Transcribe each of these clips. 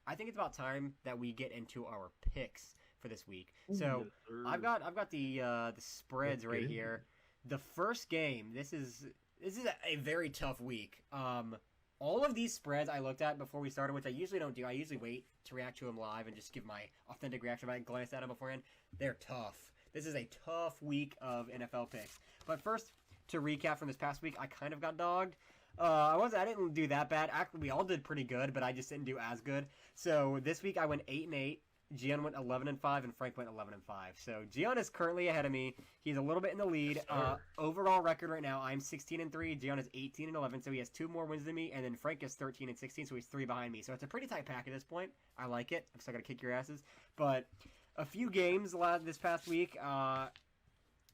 I think it's about time that we get into our picks for this week. So Yes, sir. I've got the spreads Let's right get here. into it. The first game. This is a very tough week. All of these spreads I looked at before we started, which I usually don't do. I usually wait to react to them live and just give my authentic reaction. If I glance at them beforehand, they're tough. This is a tough week of NFL picks. But first, to recap from this past week, I kind of got dogged. I didn't do that bad. Actually, we all did pretty good, but I just didn't do as good. So this week I went 8-8. Gian went 11-5, and Frank went 11-5. So Gian is currently ahead of me. He's a little bit in the lead. Overall record right now, I'm 16-3. Gian is 18-11, so he has 2 more wins than me. And then Frank is 13-16, so he's 3 behind me. So it's a pretty tight pack at this point. I like it. I'm still gonna kick your asses. But a few games this past week. I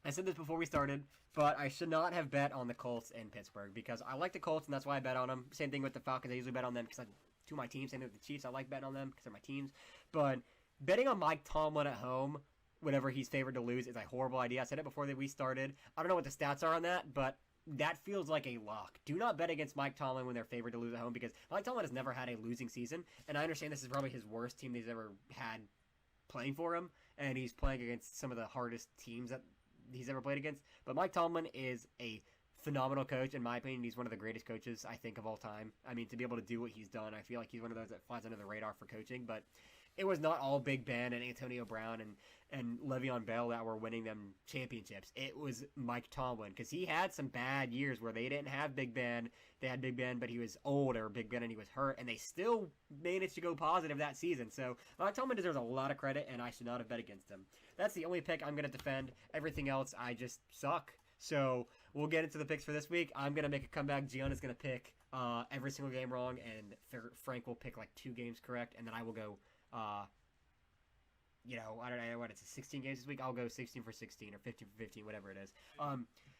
said this before we started, but I should not have bet on the Colts in Pittsburgh because I like the Colts and that's why I bet on them. Same thing with the Falcons. I usually bet on them because to my team. Same thing with the Chiefs. I like betting on them because they're my teams. But betting on Mike Tomlin at home, whenever he's favored to lose, is a horrible idea. I said it before that we started. I don't know what the stats are on that, but that feels like a lock. Do not bet against Mike Tomlin when they're favored to lose at home because Mike Tomlin has never had a losing season, and I understand this is probably his worst team that he's ever had playing for him, and he's playing against some of the hardest teams that he's ever played against. But Mike Tomlin is a phenomenal coach. In my opinion, he's one of the greatest coaches, I think, of all time. I mean, to be able to do what he's done, I feel like he's one of those that flies under the radar for coaching. But it was not all Big Ben and Antonio Brown and Le'Veon Bell that were winning them championships. It was Mike Tomlin because he had some bad years where they didn't have Big Ben. They had Big Ben, but he was old, or Big Ben and he was hurt, and they still managed to go positive that season. So Mike Tomlin deserves a lot of credit, and I should not have bet against him. That's the only pick I'm going to defend. Everything else, I just suck. So we'll get into the picks for this week. I'm going to make a comeback. Gian is going to pick every single game wrong, and Frank will pick like 2 games correct, and then I will go, I don't know what it's 16 games this week. I'll go 16 for 16 or 15 for 15, whatever it is.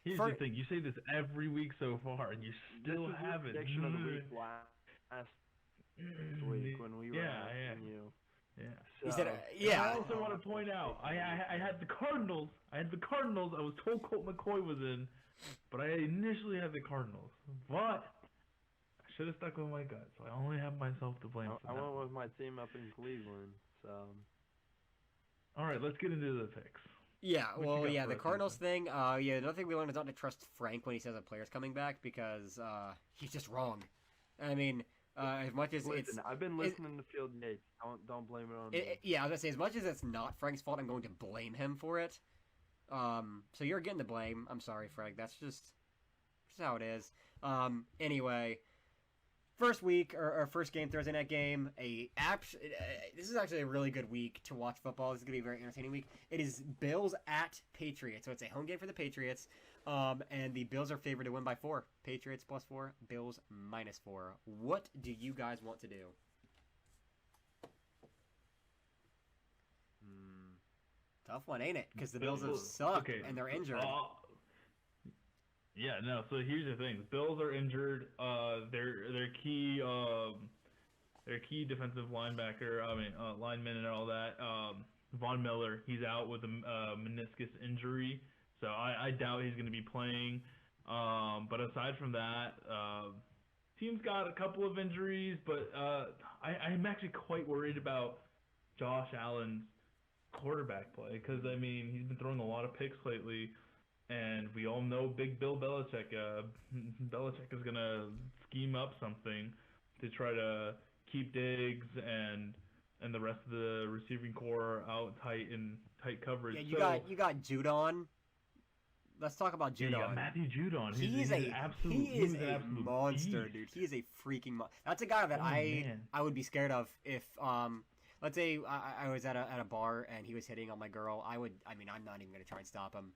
Here's the thing: you say this every week so far, and you still This was your haven't. prediction of the week last week when we were asking you. Yeah. He said, And I also want to point out, I had the Cardinals. I was told Colt McCoy was in, but I initially had the Cardinals. But I should have stuck with my gut, so I only have myself to blame for I that. went with my team up in Cleveland, so All right, let's get into the picks. Yeah, What you well, got yeah, for the us, Cardinals Ethan? thing, another thing we learned is not to trust Frank when he says a player's coming back because he's just wrong. I mean, as much as it's... listen. I've been listening to Field Yates. Don't blame it on me. Yeah, I was going to say, as much as it's not Frank's fault, I'm going to blame him for it. So you're getting the blame. I'm sorry, Frank. That's just how it is. Anyway... First week, or first game, Thursday night game. This is actually a really good week to watch football. This is going to be a very entertaining week. It is Bills at Patriots, so it's a home game for the Patriots. And the Bills are favored to win by 4. Patriots +4, Bills -4. What do you guys want to do? Tough one, ain't it? Because the Bills have sucked and they're injured. Yeah, no. So here's the thing: Bills are injured. Their key defensive linebacker, lineman and all that. Von Miller, he's out with a meniscus injury, so I doubt he's going to be playing. But aside from that, team's got a couple of injuries, but I'm actually quite worried about Josh Allen's quarterback play because he's been throwing a lot of picks lately. And we all know Big Bill Belichick. Belichick is gonna scheme up something to try to keep Diggs and the rest of the receiving core out in tight coverage. Yeah, you got Judon. Let's talk about Judon. Yeah, you got Matthew Judon. He is a monster, beast. dude. He is a freaking monster. That's a guy that I would be scared of if let's say I was at a bar and he was hitting on my girl. I'm not even gonna try and stop him.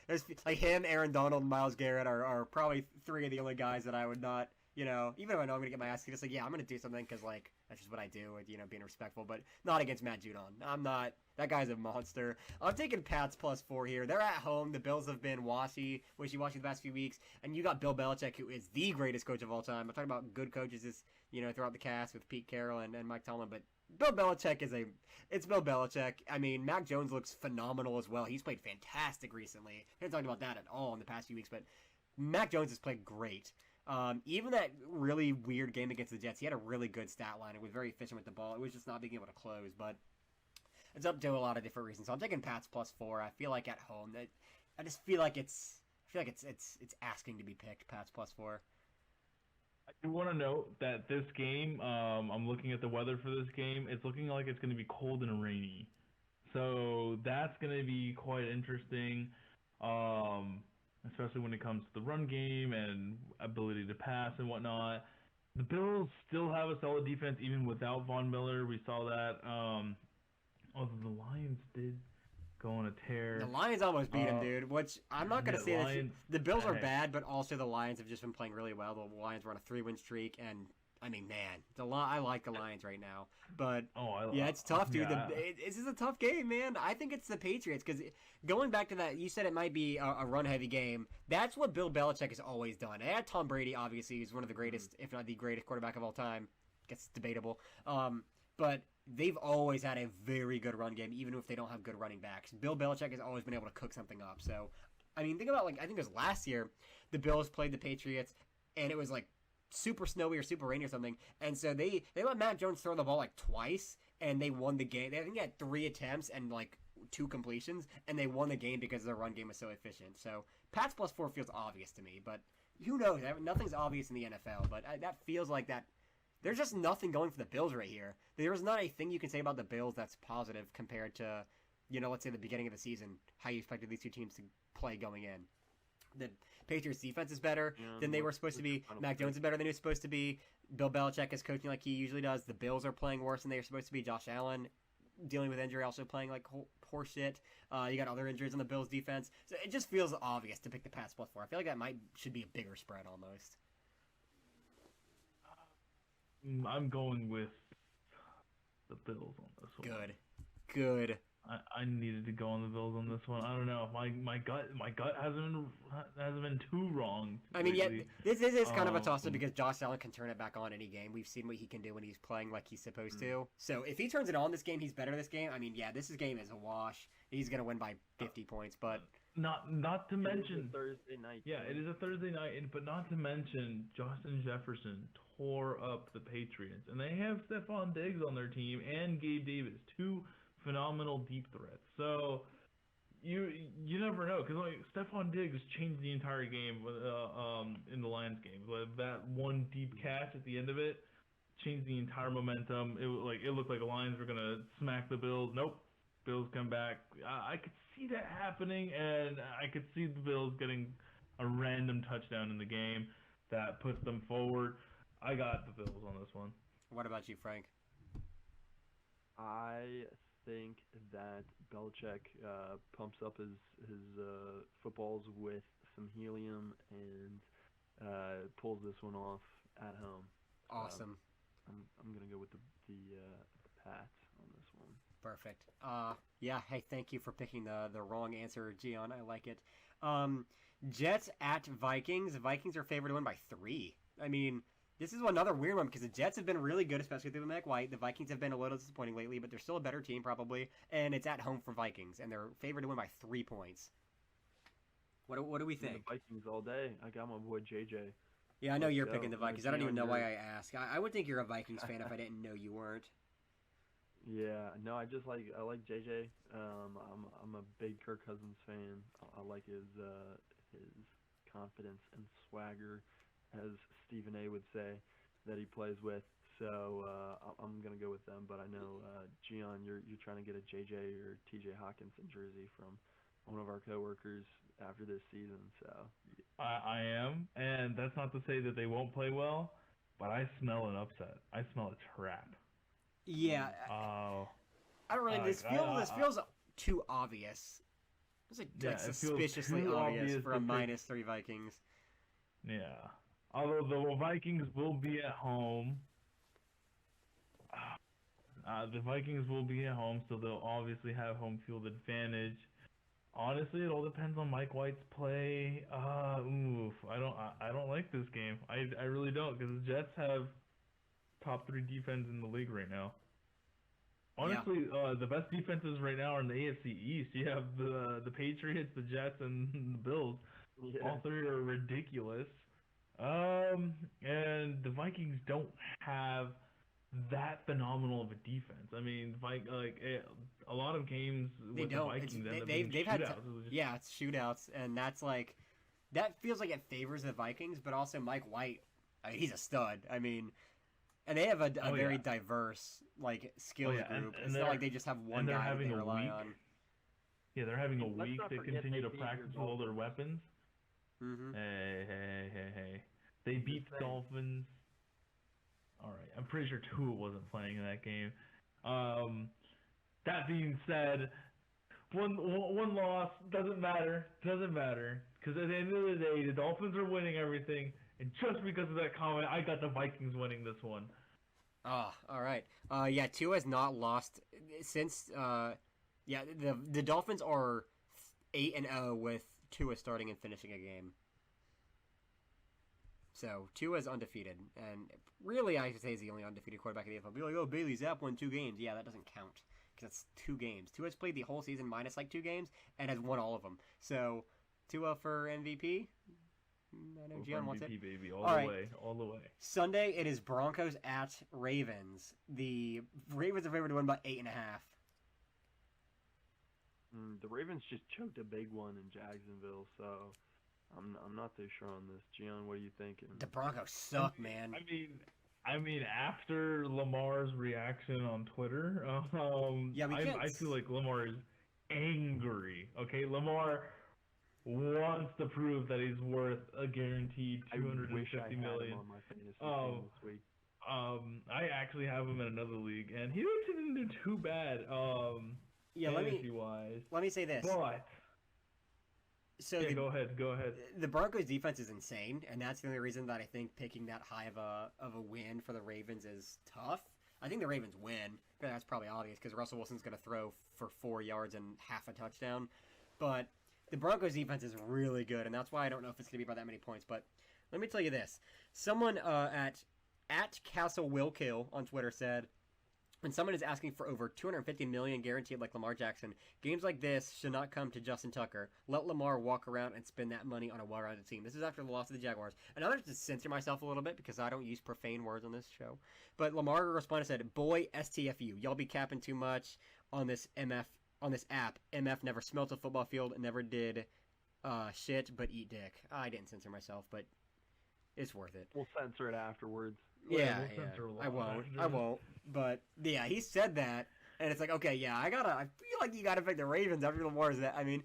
There's like him, Aaron Donald, and Myles Garrett are probably 3 of the only guys that I would not, even though I know I'm gonna get my ass kicked, it's like, yeah, I'm gonna do something because like that's just what I do with being respectful, but not against Matt Judon. I'm not. That guy's a monster. I'm taking Pats +4 here. They're at home. The Bills have been wishy-washy the past few weeks, and you got Bill Belichick, who is the greatest coach of all time. I'm talking about good coaches throughout the cast with Pete Carroll and Mike Tomlin, but Bill Belichick it's Bill Belichick. Mac Jones looks phenomenal as well. He's played fantastic recently. I haven't talked about that at all in the past few weeks, but Mac Jones has played great. Even that really weird game against the Jets, he had a really good stat line. It was very efficient with the ball. It was just not being able to close, but it's up to a lot of different reasons. So I'm taking Pats +4. I feel like at home that I just feel like it's asking to be picked. Pats +4. I do want to note that this game, I'm looking at the weather for this game. It's looking like it's going to be cold and rainy, so that's going to be quite interesting, especially when it comes to the run game and ability to pass and whatnot. The Bills still have a solid defense even without Von Miller. We saw that. Although the Lions did go on a tear. The Lions almost beat him, dude. Which I'm not gonna say that the Bills are bad, but also the Lions have just been playing really well. The Lions were on a 3-win streak, and I mean, man, I like the Lions right now. But it's tough, dude. Yeah. This is a tough game, man. I think it's the Patriots because going back to that, you said it might be a run-heavy game. That's what Bill Belichick has always done. They had Tom Brady, obviously, he's one of the greatest, if not the greatest quarterback of all time. Guess it's debatable. But they've always had a very good run game, even if they don't have good running backs. Bill Belichick has always been able to cook something up. So, I mean, think about, I think it was last year, the Bills played the Patriots, and it was, super snowy or super rainy or something. And so they let Matt Jones throw the ball, twice, and they won the game. I think they had 3 attempts and, 2 completions, and they won the game because their run game was so efficient. So, Pats +4 feels obvious to me, but who knows? Nothing's obvious in the NFL, but that feels like that. There's just nothing going for the Bills right here. There's not a thing you can say about the Bills that's positive compared to, let's say the beginning of the season, how you expected these two teams to play going in. The Patriots defense is better than they were supposed to be. Mac Jones is better than he was supposed to be. Bill Belichick is coaching like he usually does. The Bills are playing worse than they were supposed to be. Josh Allen dealing with injury, also playing like horse shit. You got other injuries on the Bills defense. So it just feels obvious to pick the Pats +4. I feel like that should be a bigger spread almost. I'm going with the Bills on this one. Good. I needed to go on the Bills on this one. I don't know. My gut hasn't been too wrong. I mean, this is kind of a toss-up because Josh Allen can turn it back on any game. We've seen what he can do when he's playing like he's supposed to. So if he turns it on this game, he's better this game. I mean, this game is a wash. He's gonna win by 50 points, but not to mention Thursday night. Yeah, it is a Thursday night, but not to mention Justin Jefferson tore up the Patriots, and they have Stephon Diggs on their team and Gabe Davis, 2 phenomenal deep threats. So you never know, because Stephon Diggs changed the entire game in the Lions game. That one deep catch at the end of it changed the entire momentum. It looked like the Lions were gonna smack the Bills. Nope, Bills come back. I could see that happening, and I could see the Bills getting a random touchdown in the game that puts them forward. I got the Bills on this one. What about you, Frank? I think that Belichick pumps up his footballs with some helium and pulls this one off at home. Awesome. I'm gonna go with the Pats on this one. Perfect. Hey, thank you for picking the wrong answer, Gian. I like it. Jets at Vikings. The Vikings are favored to win by 3. I mean, this is another weird one because the Jets have been really good, especially through Mike White. The Vikings have been a little disappointing lately, but they're still a better team probably, and it's at home for Vikings, and they're favored to win by 3 points. What do we think? The Vikings all day. I got my boy JJ. Yeah, I know you're picking the Vikings. I don't even know why I ask. I would think you're a Vikings fan if I didn't know you weren't. Yeah, no, I like JJ. I'm a big Kirk Cousins fan. I like his confidence and swagger, as Stephen A would say, that he plays with. So I'm gonna go with them. But I know Gian, you're trying to get a JJ or TJ Hawkinson jersey from one of our coworkers after this season. So I am, and that's not to say that they won't play well, but I smell an upset. I smell a trap. Yeah. Oh. I don't really. This feels too obvious. It's like suspiciously obvious for a -3 Vikings. Yeah. Although the Vikings will be at home. The Vikings will be at home, so they'll obviously have home field advantage. Honestly, it all depends on Mike White's play. I don't like this game. I really don't, because the Jets have top 3 defense in the league right now. Honestly, the best defenses right now are in the AFC East. You have the Patriots, the Jets, and the Bills. Yeah. All 3 are ridiculous. And the Vikings don't have that phenomenal of a defense. I mean, a lot of games They with the don't. Vikings end up being They've had shootouts. It was just- yeah, it's shootouts, and that's like that feels like it favors the Vikings, but also Mike White, he's a stud. I mean, and they have a Oh, very yeah. diverse like skills yeah, and- group. and It's not they're- like they just have one and they're guy that having they a rely week. on. Yeah, they're having a Let's week not to forget continue they to beat your practice with all their Dolphins. weapons. Mm-hmm. Hey. They beat the saying. Dolphins. All right, I'm pretty sure Tua wasn't playing in that game. That being said, one loss doesn't matter. Because at the end of the day, the Dolphins are winning everything, and just because of that comment, I got the Vikings winning this one. Oh, all right. Yeah, Tua has not lost since. Yeah, the Dolphins are 8-0 with Tua starting and finishing a game. So Tua is undefeated, and really, I should say he's the only undefeated quarterback in the NFL. Be like, oh, Bailey Zapp won 2 games. Yeah, that doesn't count because that's 2 games. Tua's played the whole season minus like 2 games and has won all of them. So Tua for MVP. I know Go for Gian wants it. MVP, baby, all All the right. way, all the way. Sunday, it is Broncos at Ravens. The Ravens are favored to win by 8.5. The Ravens just choked a big one in Jacksonville, so I'm not too sure on this. Gian, what are you thinking? The Broncos suck, man. I mean, after Lamar's reaction on Twitter, Yeah, we can't I feel like Lamar is angry. Okay, Lamar wants to prove that he's worth a guaranteed I wish I had $250 million. him on my fantasy team this week. I actually have him in another league, and he didn't do too bad. Yeah, fantasy wise. let me say this. But So yeah, go ahead. the Broncos defense is insane, and that's the only reason that I think picking that high of a win for the Ravens is tough. I think the Ravens win. But that's probably obvious because Russell Wilson's going to throw for 4 yards and half a touchdown. But the Broncos defense is really good, and that's why I don't know if it's going to be by that many points. But let me tell you this: someone at Castle Will Kill on Twitter said, when someone is asking for over $250 million guaranteed like Lamar Jackson, games like this should not come to Justin Tucker. Let Lamar walk around and spend that money on a well-rounded team. This is after the loss of the Jaguars. And I'm going to censor myself a little bit because I don't use profane words on this show. But Lamar responded and said, boy, STFU, y'all be capping too much on this app. MF never smelt a football field and never did shit but eat dick. I didn't censor myself, but it's worth it. We'll censor it afterwards. Yeah, we'll censor a lot I won't. after I this. won't. But yeah, he said that, and it's like, okay, yeah, I feel like you gotta pick the Ravens after Lamar's that. I mean,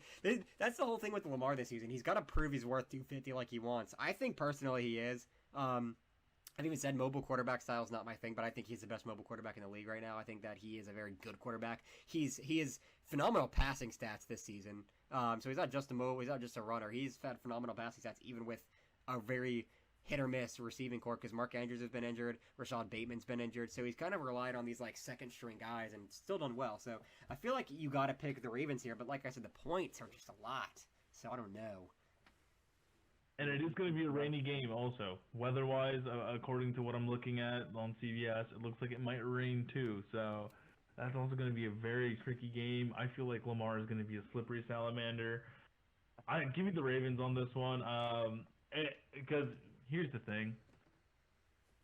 that's the whole thing with Lamar this season. He's got to prove he's worth 250 like he wants. I think personally he is. I've even said mobile quarterback style is not my thing, but I think he's the best mobile quarterback in the league right now. I think that he is a very good quarterback. He is phenomenal passing stats this season. So he's not just a mobile, he's not just a runner. He's had phenomenal passing stats even with a very hit or miss receiving core because Mark Andrews has been injured, Rashad Bateman's been injured, so he's kind of relied on these like second string guys and still done well. So I feel like you got to pick the Ravens here, but like I said, the points are just a lot. So I don't know. And it is going to be a rainy game also. Weather-wise, according to what I'm looking at on CBS, it looks like it might rain too. So that's also going to be a very tricky game. I feel like Lamar is going to be a slippery salamander. Give me the Ravens on this one. Because here's the thing.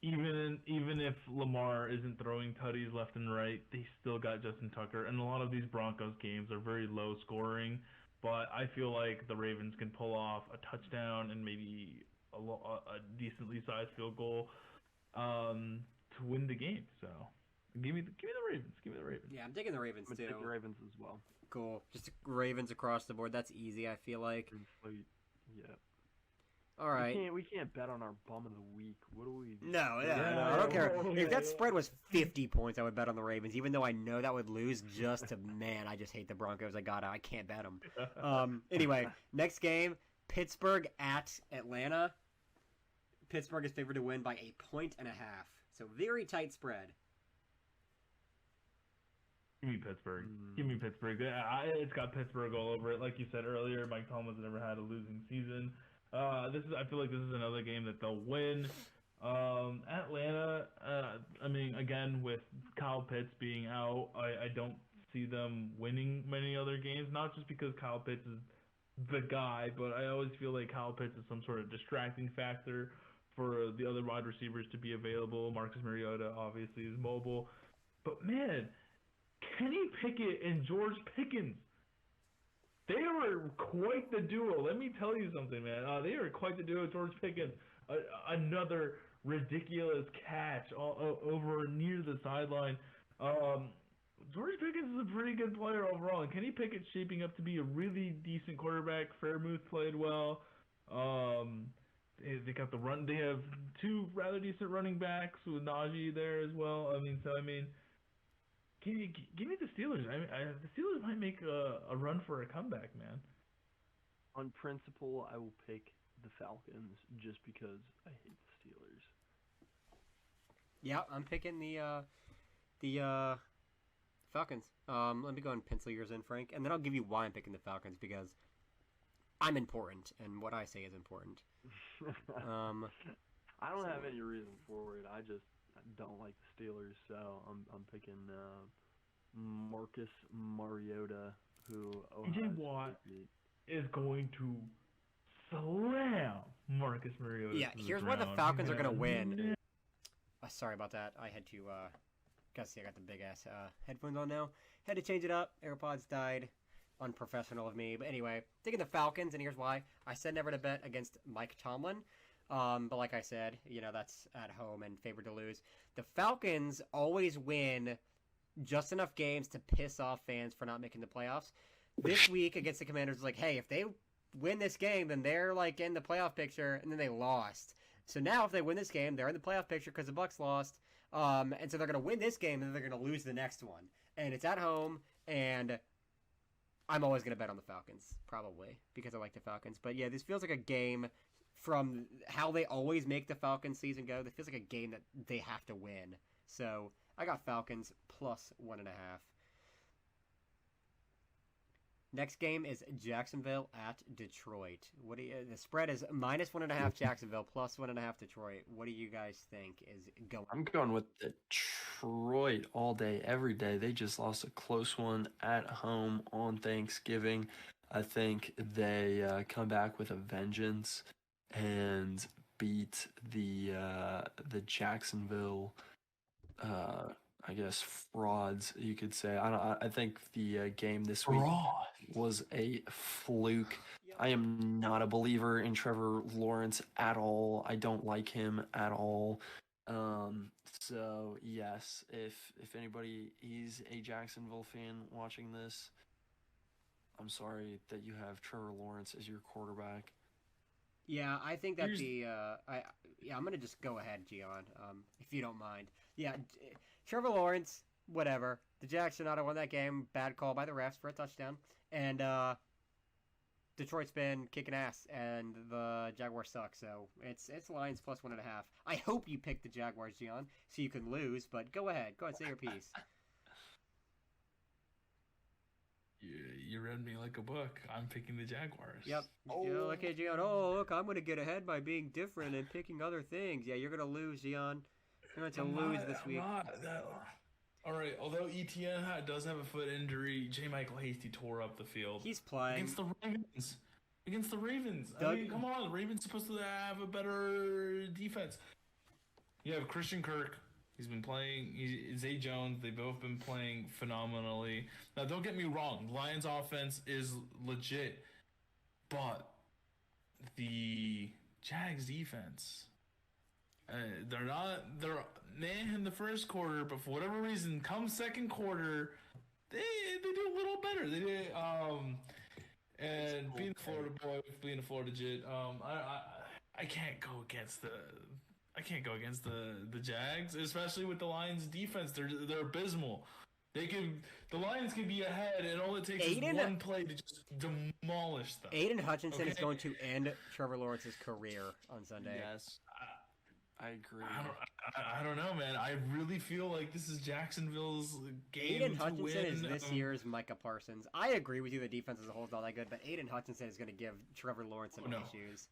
Even if Lamar isn't throwing tutties left and right, they still got Justin Tucker. And a lot of these Broncos games are very low scoring. But I feel like the Ravens can pull off a touchdown and maybe a decently sized field goal to win the game. So give me the Ravens. Give me the Ravens. Yeah, I'm taking the Ravens I'm gonna too. take the Ravens as well. Cool. Just Ravens across the board. That's easy, I feel like. Complete. Yeah. All right. We can't bet on our bum of the week. What do we? No, yeah, Yeah, no, I don't care. yeah, If that yeah. spread was 50 points, I would bet on the Ravens, even though I know that would lose just to, man, I just hate the Broncos. I can't bet them. Anyway, next game, Pittsburgh at Atlanta. Pittsburgh is favored to win by 1.5 points. So very tight spread. Give me Pittsburgh. Give me Pittsburgh. It's got Pittsburgh all over it. Like you said earlier, Mike Tomlin's never had a losing season. I feel like this is another game that they'll win. Atlanta, I mean, again, with Kyle Pitts being out, I don't see them winning many other games. Not just because Kyle Pitts is the guy, but I always feel like Kyle Pitts is some sort of distracting factor for the other wide receivers to be available. Marcus Mariota obviously is mobile. But man, Kenny Pickett and George Pickens, they were quite the duo. Let me tell you something, man. They are quite the duo. George Pickens, another ridiculous catch over near the sideline. George Pickens is a pretty good player overall, and Kenny Pickett's shaping up to be a really decent quarterback. Fairmouth played well. They got the run. They have two rather decent running backs with Najee there as well. Give me the Steelers. The Steelers might make a run for a comeback, man. On principle, I will pick the Falcons just because I hate the Steelers. Yeah, I'm picking the Falcons. Let me go and pencil yours in, Frank, and then I'll give you why I'm picking the Falcons, because I'm important, and what I say is important. I don't have any reason for it. I just don't like the Steelers, so I'm picking Marcus Mariota, who TJ Watt is going to slam Marcus Mariota. Yeah, here's why the Falcons are gonna win. Sorry about that. I had to. See, I got the big ass headphones on now. Had to change it up. AirPods died. Unprofessional of me. But anyway, taking the Falcons, and here's why. I said never to bet against Mike Tomlin. But like I said, that's at home and favored to lose. The Falcons always win just enough games to piss off fans for not making the playoffs. This week against the Commanders, was like, hey, if they win this game, then they're like in the playoff picture, and then they lost. So now if they win this game, they're in the playoff picture because the Bucs lost. And so they're going to win this game, and then they're going to lose the next one. And it's at home, and I'm always going to bet on the Falcons, probably, because I like the Falcons. But yeah, this feels like a game from how they always make the Falcons season go. This feels like a game that they have to win. So I got Falcons plus 1.5. Next game is Jacksonville at Detroit. The spread is -1.5 Jacksonville, plus 1.5 Detroit. What do you guys think is going? I'm going with Detroit all day, every day. They just lost a close one at home on Thanksgiving. I think they come back with a vengeance and beat the Jacksonville, I guess, frauds, you could say. I think the game this week was a fluke. I am not a believer in Trevor Lawrence at all. I don't like him at all. So yes, if anybody is a Jacksonville fan watching this, I'm sorry that you have Trevor Lawrence as your quarterback. Yeah, I think that I'm gonna just go ahead, Gian, if you don't mind. Yeah, Trevor Lawrence, whatever. The Jags should not have won that game. Bad call by the refs for a touchdown. And Detroit's been kicking ass, and the Jaguars suck. So it's Lions plus 1.5. I hope you pick the Jaguars, Gian, so you can lose. But go ahead, say your piece. You read me like a book. I'm picking the Jaguars. Yep. Okay, Gian. Oh, look, I'm going to get ahead by being different and picking other things. Yeah, you're going to lose, Gian. You're going to lose this week. All right, although Etienne does have a foot injury, J. Michael Hasty tore up the field. He's playing. Against the Ravens. I mean, come on. The Ravens supposed to have a better defense. You have Christian Kirk. He's been playing. Zay Jones. They've both been playing phenomenally. Now, don't get me wrong. The Lions' offense is legit, but the Jags' defense, they're meh in the first quarter, but for whatever reason, come second quarter, they do a little better. They did. And being a Florida boy, being a Florida Jit, I can't go against the Jags, especially with the Lions' defense. They're abysmal. The Lions can be ahead, and all it takes is one play to just demolish them. Aiden Hutchinson is going to end Trevor Lawrence's career on Sunday. Yes, I agree. I don't know, man. I really feel like this is Jacksonville's game Aiden to Hutchinson win. is this year's Micah Parsons. I agree with you. The defense as a whole is not that good, but Aiden Hutchinson is going to give Trevor Lawrence some issues.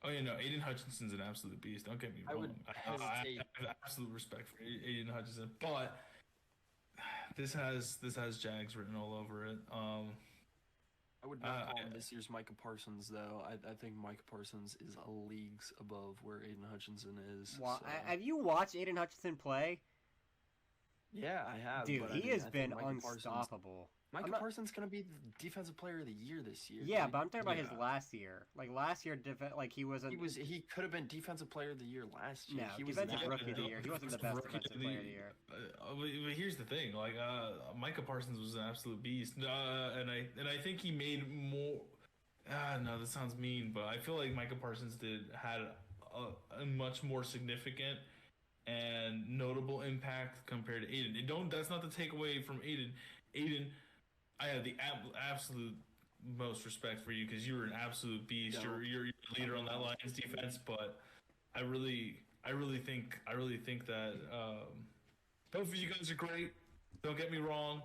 Oh, Aiden Hutchinson's an absolute beast. Don't get me wrong. I have absolute respect for Aiden Hutchinson, but this has Jags written all over it. I would not call I- him this year's Micah Parsons, though. I think Micah Parsons is leagues above where Aiden Hutchinson is. Well, so- have you watched Aiden Hutchinson play? Yeah, I have. Dude, but I he mean, has I think been Micah Parsons- unstoppable. Micah I'm not- Parsons gonna be the defensive player of the year this year. Yeah, dude. but I'm talking about his Yeah. last year. Like last year, like he wasn't. He could have been defensive player of the year last year. No, he was defensive that rookie of the good. year. He wasn't the best Rookie of defensive player of the year. But here's the thing, like Micah Parsons was an absolute beast, and I think he made more. No, that sounds mean, but I feel like Micah Parsons had a much more significant and notable impact compared to Aiden. That's not the takeaway from Aiden. Aiden, I have the absolute most respect for you because you were an absolute beast. Yeah. You're a leader on that Lions defense, but I really think that both of you guys are great. Don't get me wrong,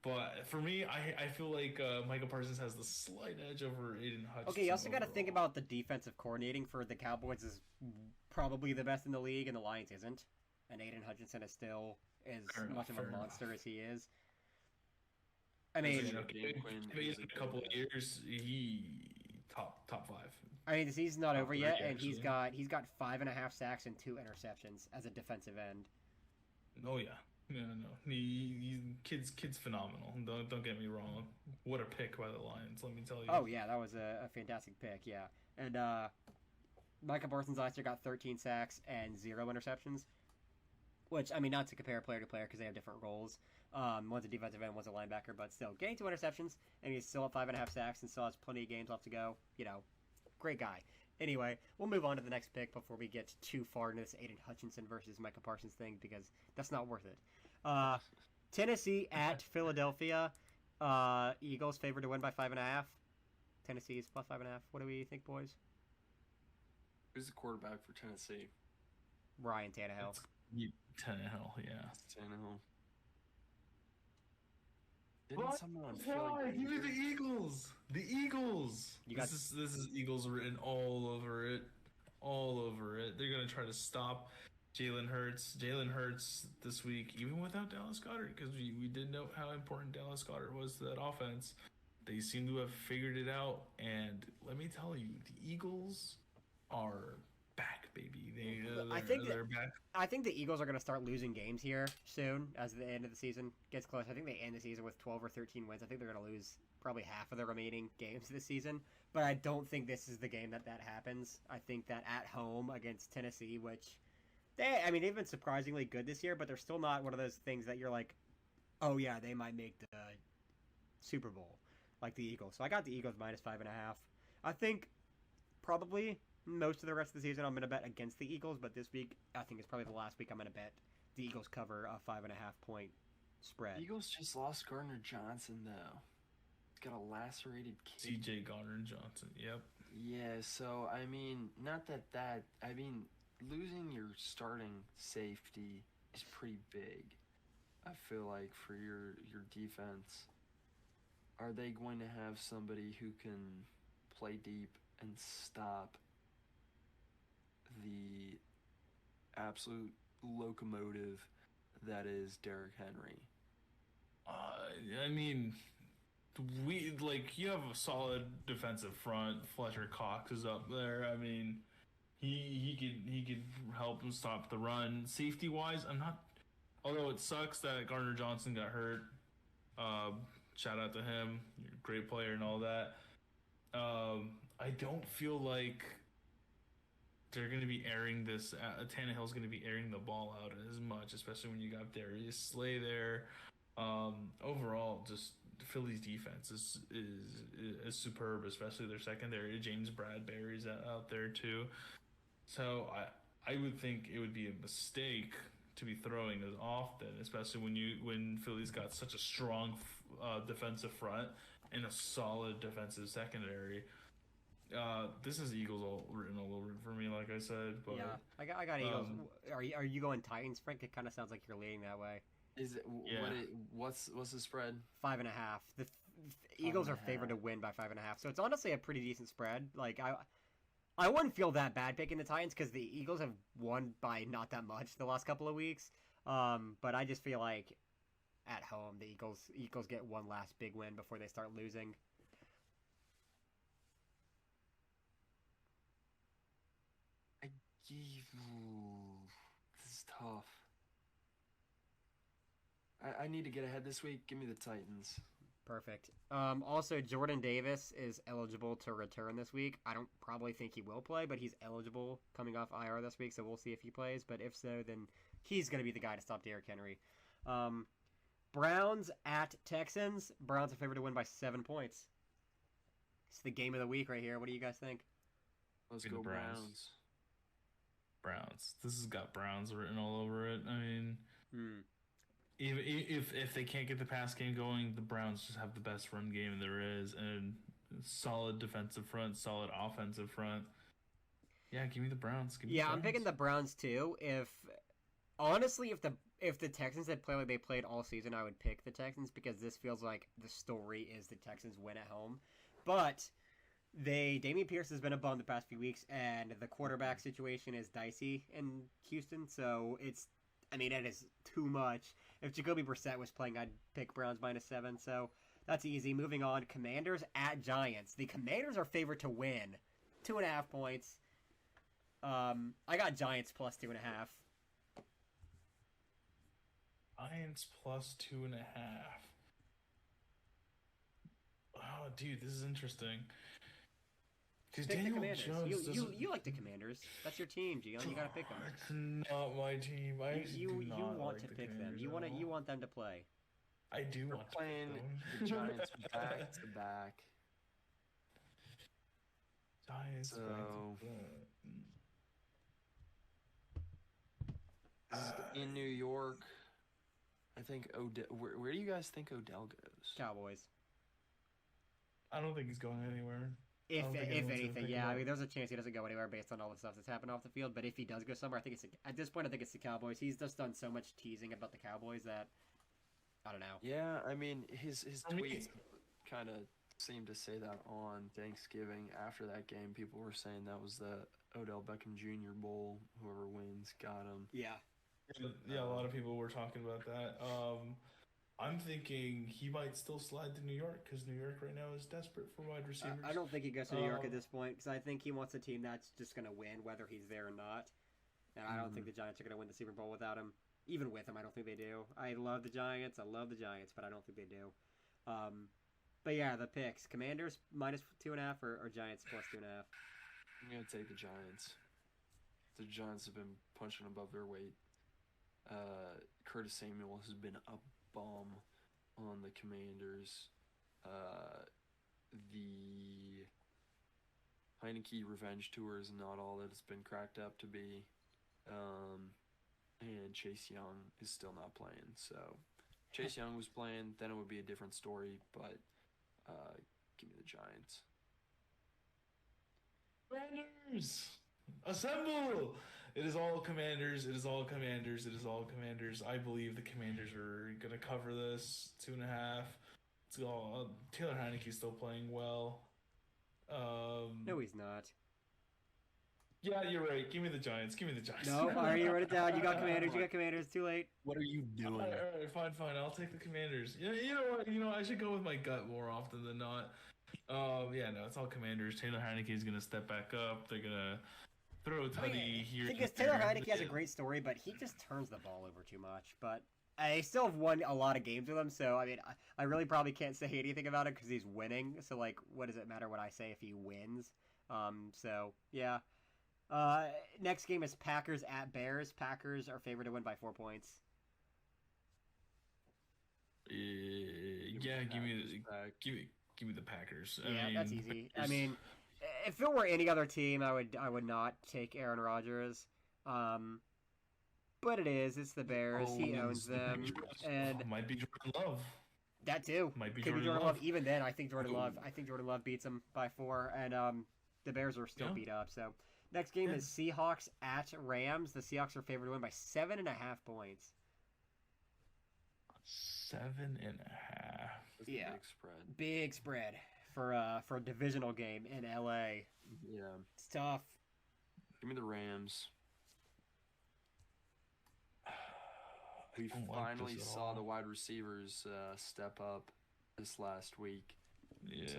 but for me, I feel like Micah Parsons has the slight edge over Aiden Hutchinson. Okay, you also got to think overall. about the defensive coordinating for the Cowboys is probably the best in the league, and the Lions isn't. And Aiden Hutchinson is still as Fair enough, much of a fair enough. monster as he is. I mean, Yeah. Okay, Quinn maybe is in a a couple good of years, he top 5. the season's not Top over three, yet, and he's actually. got 5.5 sacks and 2 interceptions as a defensive end. Oh yeah, no. Kid's phenomenal. Don't get me wrong. What a pick by the Lions, let me tell you. Oh yeah, that was a fantastic pick. Yeah, and Micah Parsons last year got 13 sacks and 0 interceptions. Which, I mean, not to compare player to player because they have different roles. One's a defensive end, one's a linebacker, but still, getting 2 interceptions, and he's still at 5.5 sacks and still has plenty of games left to go. You know, great guy. Anyway, we'll move on to the next pick before we get too far into this Aiden Hutchinson versus Micah Parsons thing because that's not worth it. Tennessee at Philadelphia. Eagles favored to win by 5.5. Tennessee's plus 5.5. What do we think, boys? Who's the quarterback for Tennessee? Ryan Tannehill. Tannehill, yeah. Tannehill. Didn't someone on Philly? Why? get Give me the injured? Eagles. The Eagles. You got- This is Eagles written all over it. All over it. They're gonna try to stop Jalen Hurts. Jalen Hurts this week, even without Dallas Goedert, because we did know how important Dallas Goedert was to that offense. They seem to have figured it out, and let me tell you, the Eagles are back, baby. They're back. I think the Eagles are going to start losing games here soon as the end of the season gets close. I think they end the season with 12 or 13 wins. I think they're going to lose probably half of the remaining games this season. But I don't think this is the game that happens. I think that at home against Tennessee, which they've been surprisingly good this year, but they're still not one of those things that you're like, oh yeah, they might make the Super Bowl like the Eagles. So I got the Eagles minus 5.5. I think probably most of the rest of the season I'm going to bet against the Eagles, but this week I think it's probably the last week I'm going to bet the Eagles cover a 5.5 point spread. Eagles just lost Gardner Johnson though. He's got a lacerated kidney. CJ Gardner Johnson. Yep. Yeah, so I mean, not that I mean, losing your starting safety is pretty big. I feel like for your defense, are they going to have somebody who can play deep and stop the absolute locomotive that is Derrick Henry? I mean, you have a solid defensive front. Fletcher Cox is up there. I mean, he could help him stop the run. Safety wise, I'm not. Although it sucks that Gardner Johnson got hurt. Shout out to him. You're a great player and all that. I don't feel like they're going to be airing this. Tannehill's going to be airing the ball out as much, especially when you got Darius Slay there. Overall, just Philly's defense is superb, especially their secondary. James Bradbury's out there too. So I would think it would be a mistake to be throwing as often, especially when Philly's got such a strong defensive front and a solid defensive secondary. This is Eagles all written all over it for me, like I said. But yeah, I got Eagles. Are you going Titans, Frank? It kind of sounds like you're leaning that way. Is it Yeah. what's the spread? 5.5. The Eagles are favored to 5.5. win by 5.5, so it's honestly a pretty decent spread. Like I wouldn't feel that bad picking the Titans because the Eagles have won by not that much the last couple of weeks. But I just feel like at home the Eagles get one last big win before they start losing. This is tough. I need to get ahead this week. Give me the Titans. Perfect. Also, Jordan Davis is eligible to return this week. I don't probably think he will play, but he's eligible coming off IR this week, so we'll see if he plays. But if so, then he's going to be the guy to stop Derrick Henry. Browns at Texans. Browns are favored to win by 7 points. It's the game of the week right here. What do you guys think? Let's Give me go the Browns. Browns. Browns. This has got Browns written all over it. I mean, even if they can't get the pass game going, the Browns just have the best run game there is, and solid defensive front, solid offensive front. Yeah, give me the Browns. Give me the I'm Browns. picking the Browns too. Honestly, if the Texans had played like they played all season, I would pick the Texans because this feels like the story is the Texans win at home. But Dameon Pierce has been a bum the past few weeks, and the quarterback situation is dicey in Houston. So it is too much. If Jacoby Brissett was playing, I'd pick Browns -7. So that's easy. Moving on, Commanders at Giants. The Commanders are favored to win, 2.5 points. I got Giants +2.5. Giants +2.5. Oh, dude, this is interesting. Because Pick the Daniel Commanders. Jones You like the Commanders. That's your team, Gian. You gotta pick them. It's not my team. I actually You do not want like to the pick them. Commanders You at all. want them to play. I do We're want playing to pick the them. Giants back to back. Giants So- back to back. This is in New York. I think Odell. Where do you guys think Odell goes? Cowboys. I don't think he's going anywhere. If don't think anyone's gonna anything, pick yeah. him I up. mean, there's a chance he doesn't go anywhere based on all the stuff that's happened off the field. But if he does go somewhere, at this point, I think it's the Cowboys. He's just done so much teasing about the Cowboys that I don't know. Yeah, I mean his I mean- tweets kind of seemed to say that on Thanksgiving after that game. People were saying that was the Odell Beckham Jr. Bowl. Whoever wins got him. Yeah. Yeah, a lot of people were talking about that. I'm thinking he might still slide to New York because New York right now is desperate for wide receivers. I don't think he goes to New York at Um, this point because I think he wants a team that's just going to win whether he's there or not. And I don't think the Giants are going to win the Super Bowl without him. Even with him, I don't think they do. I love the Giants, but I don't think they do. But yeah, the picks: Commanders -2.5 or Giants +2.5. I'm gonna take the Giants. The Giants have been punching above their weight. Curtis Samuel has been a bum on the Commanders. The Heineke revenge tour is not all that it's been cracked up to be. And Chase Young is still not playing. So Chase Young was playing, then it would be a different story. But give me the Giants. Commanders! Assemble! It is all Commanders. It is all Commanders. It is all Commanders. I believe the Commanders are going to cover this 2.5. It's all, Taylor Heineke's still playing well. No, he's not. Yeah, you're right. Give me the Giants. Give me the Giants. No, all right, you wrote it down. You got Commanders. You got Commanders. Too late. What are you doing? All right, fine. I'll take the Commanders. You know what? I should go with my gut more often than not. Yeah, no, it's all Commanders. Taylor Heineke is gonna step back up. They're gonna throw a tutty here. I and think Taylor there. Heineke has a great story, but he just turns the ball over too much. But I still have won a lot of games with him, so I mean, I really probably can't say anything about it because he's winning. So like, what does it matter what I say if he wins? So yeah. Next game is Packers at Bears. Packers are favored to win by 4 points. Yeah, give me the Packers. I Yeah, mean, that's easy. I Packers- mean, if it were any other team, I would not take Aaron Rodgers. But it is. It's the Bears. He owns them, and might be Jordan Love. that too Might be could be Jordan Jordan Love. Love. Even then, I think Jordan Love beats him by 4, and the Bears are still Yeah. beat up. So next game is Seahawks at Rams. The Seahawks are favored to win by 7.5 points. 7.5. That's a Yeah. big spread. Big spread for a divisional game in LA. Yeah. It's tough. Give me the Rams. We don't like finally this at saw all. the wide receivers step up this last week. Yeah. So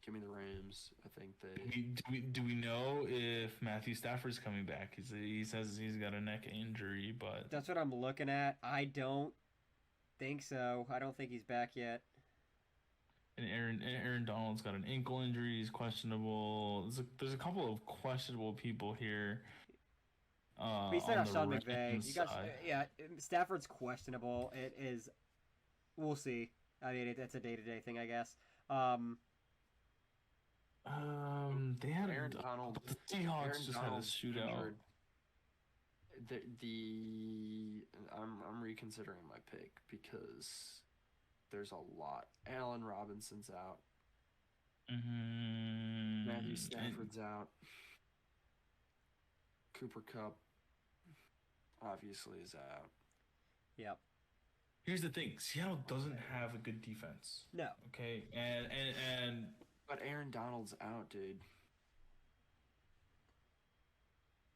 give me the Rams. I think they. Do we know if Matthew Stafford's coming back? He says he's got a neck injury, but That's what I'm looking at. I don't think so. I don't think he's back yet. and Aaron Donald's got an ankle injury. He's questionable. There's a couple of questionable people here. We said on on the Sean McVay. Rams You guys, side. yeah, Stafford's questionable. It is. We'll see. I mean, it's a day-to-day thing, I guess. They had Aaron Donald. the Seahawks Aaron just had a Donald's shootout. injured. I'm reconsidering my pick because there's a lot. Allen Robinson's out. Mm-hmm. Matthew Stafford's out. Cooper Kupp obviously is out. Yep. Here's the thing: Seattle doesn't have a good defense. No. Okay, and But Aaron Donald's out, dude.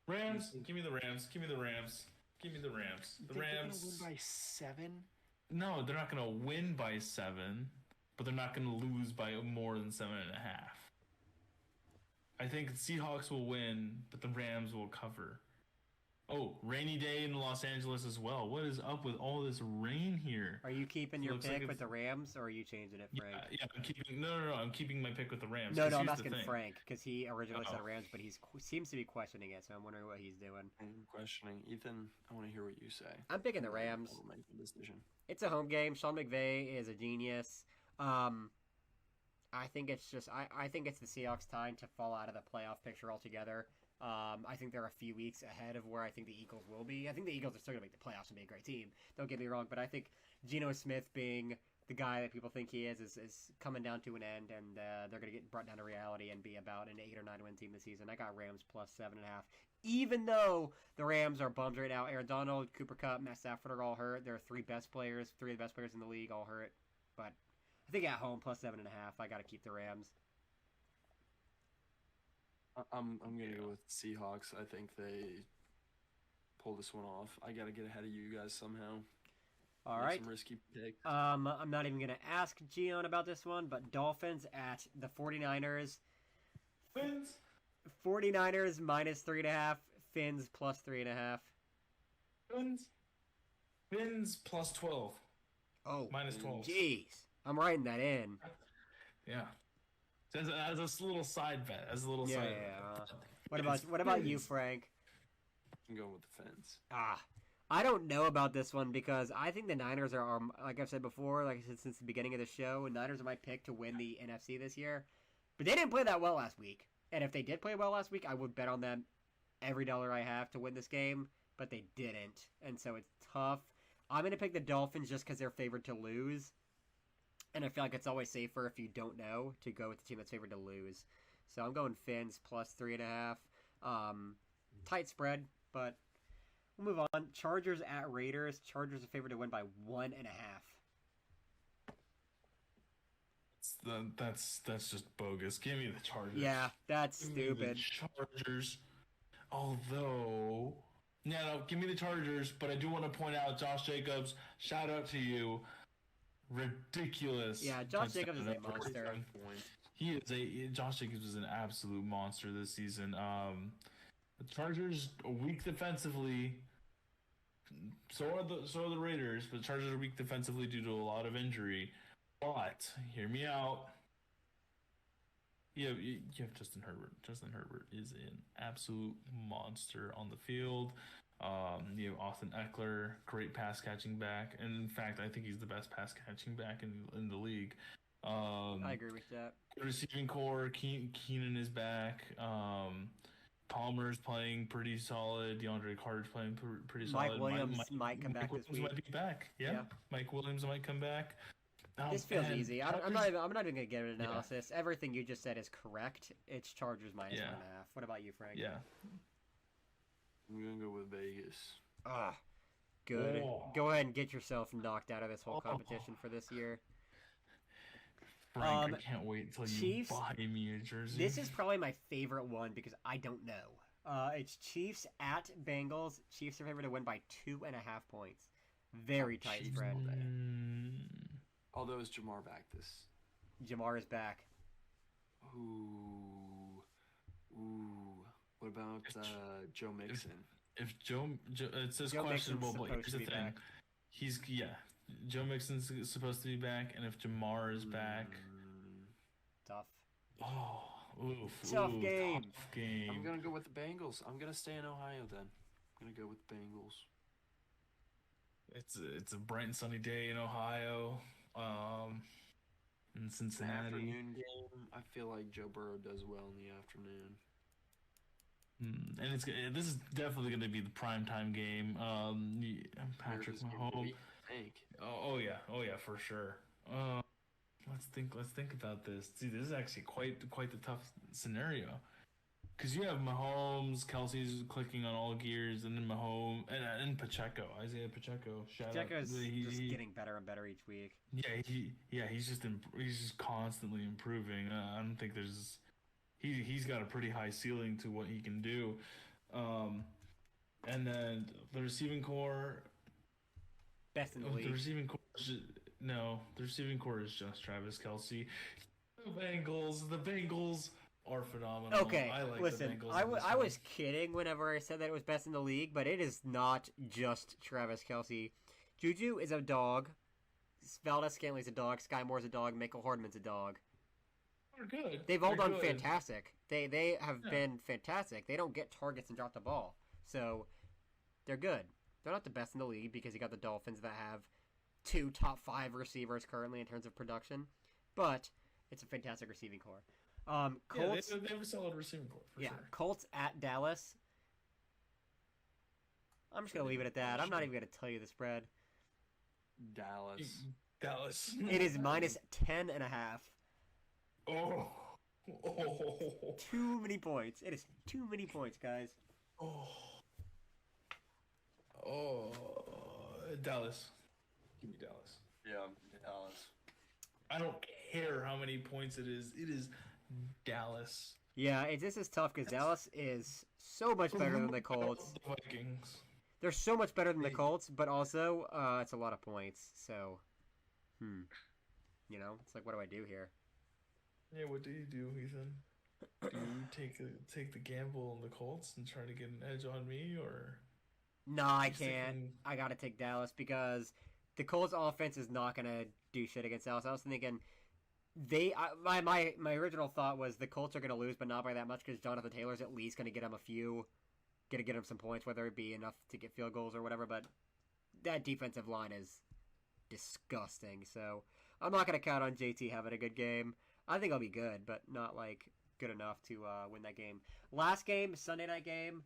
Rams. Give me the Rams. Give me the Rams. Give me the Rams. The They're gonna Rams. win by 7. No, they're not gonna win by 7, but they're not gonna lose by more than 7.5. I think the Seahawks will win, but the Rams will cover. Oh, rainy day in Los Angeles as well. What is up with all this rain here? Are you keeping your Looks pick like with it's- the Rams, or are you changing it, Frank? Yeah, I'm keeping. No. I'm keeping my pick with the Rams. No, 'cause I'm here's the asking thing. Frank because he originally said Oh. Rams, but he seems to be questioning it. So I'm wondering what he's doing. I'm questioning. Ethan, I want to hear what you say. I'm picking the Then Rams. I'll make the decision. It's a home game. Sean McVay is a genius. I think it's just I think it's the Seahawks' time to fall out of the playoff picture altogether. I think they're a few weeks ahead of where I think the Eagles will be. I think the Eagles are still going to make the playoffs and be a great team. Don't get me wrong, but I think Geno Smith being the guy that people think he is coming down to an end, and they're going to get brought down to reality and be about an 8 or 9 win team this season. I got Rams plus 7.5. Even though the Rams are bummed right now, Aaron Donald, Cooper Kupp, Matt Stafford are all hurt. They're three of the best players in the league, all hurt. But I think at home plus 7.5, I got to keep the Rams. I'm gonna go with Seahawks. I think they pull this one off. I gotta get ahead of you guys somehow. All Make right. Some risky pick. I'm not even going to ask Gion about this one, but Dolphins at the 49ers. Wins. 49ers minus 3.5. Fins plus 3.5. Wins plus 12. Oh, Minus 12. jeez. I'm writing that in. Yeah. As a little side bet. As a little Yeah, side yeah, bet. What about you, Fins. Frank? I'm going with the Fins. I don't know about this one because I think the Niners are like I've said before, like I said since the beginning of the show, Niners are my pick to win the NFC this year. But they didn't play that well last week. And if they did play well last week, I would bet on them every dollar I have to win this game. But they didn't. And so it's tough. I'm going to pick the Dolphins just because they're favored to lose. And I feel like it's always safer if you don't know to go with the team that's favored to lose. So I'm going Fins plus 3.5. Tight spread, but we'll move on. Chargers at Raiders. Chargers are favored to win by 1.5. That's just bogus. Give me the Chargers. Yeah, that's Give me the stupid. Chargers. Although, no, give me the Chargers. But I do want to point out, Josh Jacobs. Shout out to you. Ridiculous. Yeah, Josh touchdown Jacobs is a effort. monster. Josh Jacobs is an absolute monster this season. The Chargers are weak defensively. So are the Raiders, but the Chargers are weak defensively due to a lot of injury. But hear me out. You have Justin Herbert. Justin Herbert is an absolute monster on the field. You have Austin Eckler, great pass catching back, and in fact, I think he's the best pass catching back in the league. I agree with that. Receiving core, Keenan is back. Palmer's playing pretty solid. DeAndre Carter's playing pretty solid. Mike Williams might come back this Williams week. might be back. Yeah. Yeah. Mike Williams might come back. This feels and easy. I'm not even going to give an analysis. Everything you just said is correct. It's Chargers minus Yeah. 1.5. What about you, Frank? Yeah. I'm gonna go with Vegas. Good. Oh. Go ahead and get yourself knocked out of this whole competition for this year. Frank, I can't wait until Chiefs- you buy me a jersey. This is probably my favorite one because I don't know. It's Chiefs at Bengals. Chiefs are favored to win by 2.5 points. Very tight Chiefs spread. all day. Mm, Although is Jamar back this? Jamar is back. Ooh. What about Joe Mixon? If Joe it says Joe questionable, Mixon's but here's supposed to the be thing. back. Joe Mixon's supposed to be back, and if Jamar is back, Tough. tough game. I'm gonna go with the Bengals. I'm gonna stay in Ohio then. I'm gonna go with the Bengals. It's a bright and sunny day in Ohio, in The Cincinnati. afternoon game. I feel like Joe Burrow does well in the afternoon. And this is definitely going to be the primetime game. Patrick Where's this game? Mahomes. We think. Oh yeah, for sure. Let's think about this. See, this is actually quite the tough scenario, because you have Mahomes, Kelsey's clicking on all gears, and then Mahomes and Pacheco, Isaiah Pacheco. Pacheco's just getting better and better each week. He's just constantly improving. I don't think there's. He's got a pretty high ceiling to what he can do, and then the receiving core. Best in the The league. receiving core. The receiving core is just Travis Kelce. The Bengals are phenomenal. Okay, I like listen, the Bengals. I was kidding whenever I said that it was best in the league, but it is not just Travis Kelce. Juju is a dog. Valdez Scantley's a dog. Sky Moore's a dog. Michael Hardman's a dog. They're good. They've all They're done good. fantastic. They have been fantastic. They don't get targets and drop the ball. So, they're good. They're not the best in the league because you got the Dolphins that have 2 top 5 receivers currently in terms of production. But, it's a fantastic receiving core. Colts, Yeah, they have a solid receiving core, for sure. Colts at Dallas. I'm just going to leave it at that. I'm not even going to tell you the spread. Dallas. Dallas. It is minus 10.5. Oh. Too many points. It is too many points, guys. Dallas. Give me Dallas. Yeah, Dallas. I don't care how many points it is. It is Dallas. Yeah, this is tough because Dallas is so much better than the Colts. The Vikings. They're so much better than the Colts, but also it's a lot of points. So, you know, it's like, what do I do here? Yeah, what do you do, Ethan? Do you take the gamble on the Colts and try to get an edge on me, or? No, I You sticking- can't. I gotta take Dallas because the Colts offense is not gonna do shit against Dallas. I was thinking my original thought was the Colts are gonna lose, but not by that much because Jonathan Taylor's at least gonna get him get him some points, whether it be enough to get field goals or whatever. But that defensive line is disgusting. So I'm not gonna count on JT having a good game. I think I'll be good, but not like good enough to win that game. Last game, Sunday night game.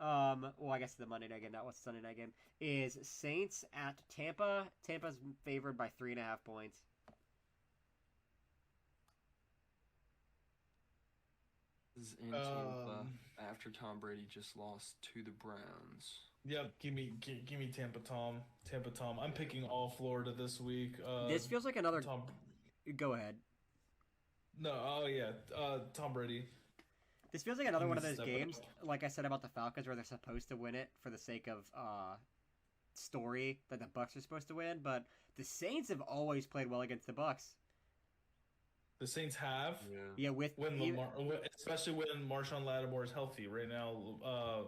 Well, I guess the Monday night game, that was the Sunday night game, is Saints at Tampa. Tampa's favored by 3.5 points. This is in Tampa after Tom Brady just lost to the Browns. Yep, give me Tampa Tom. Tampa Tom. I'm picking all Florida this week. This feels like another... Tom. Go ahead. No, Tom Brady. This feels like another one of those Step it games, like I said about the Falcons, where they're supposed to win it for the sake of story that the Bucks are supposed to win, but the Saints have always played well against the Bucks. The Saints have. Yeah, with especially when Marshawn Lattimore is healthy. Right now,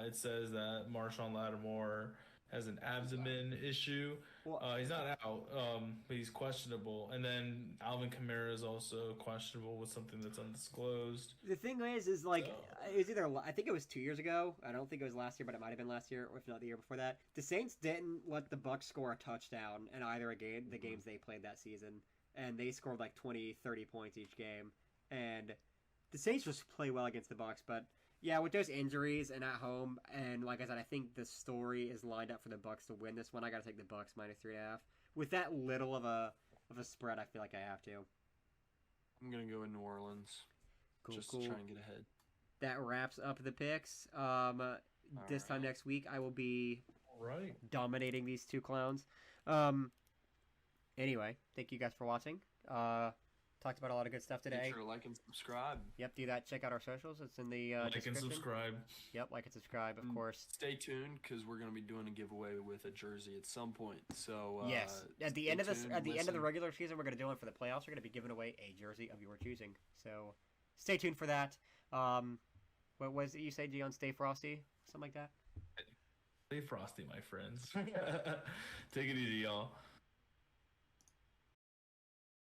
it says that Marshawn Lattimore has an abdomen issue. Well, He's not out, but he's questionable. And then Alvin Kamara is also questionable with something that's undisclosed. the thing is like, it was either, I think it was 2 years ago. I don't think it was last year, but it might have been last year, or if not the year before that. The Saints didn't let the Bucks score a touchdown in either the games they played that season. And they scored like 20, 30 points each game. And the Saints just play well against the Bucks, but yeah, with those injuries and at home, and like I said, I think the story is lined up for the Bucks to win this one. I got to take the Bucks minus 3.5. With that little of a spread, I feel like I have to. I'm gonna go in New Orleans. Cool, just cool. to try and get ahead. That wraps up the picks. This time next week, I will be Right. dominating these two clowns. Anyway, thank you guys for watching. Talked about a lot of good stuff today. Make sure to like and subscribe. Yep, do that. Check out our socials. It's in the Like description. and subscribe. Yep, like and subscribe, of course. Stay tuned because we're going to be doing a giveaway with a jersey at some point. So Yes, at the stay end of tuned, end of the listen. regular season, we're going to do one for the playoffs. We're going to be giving away a jersey of your choosing. So stay tuned for that. What was it you say, Gian? Stay frosty, something like that. Stay frosty, my friends. Take it easy, y'all.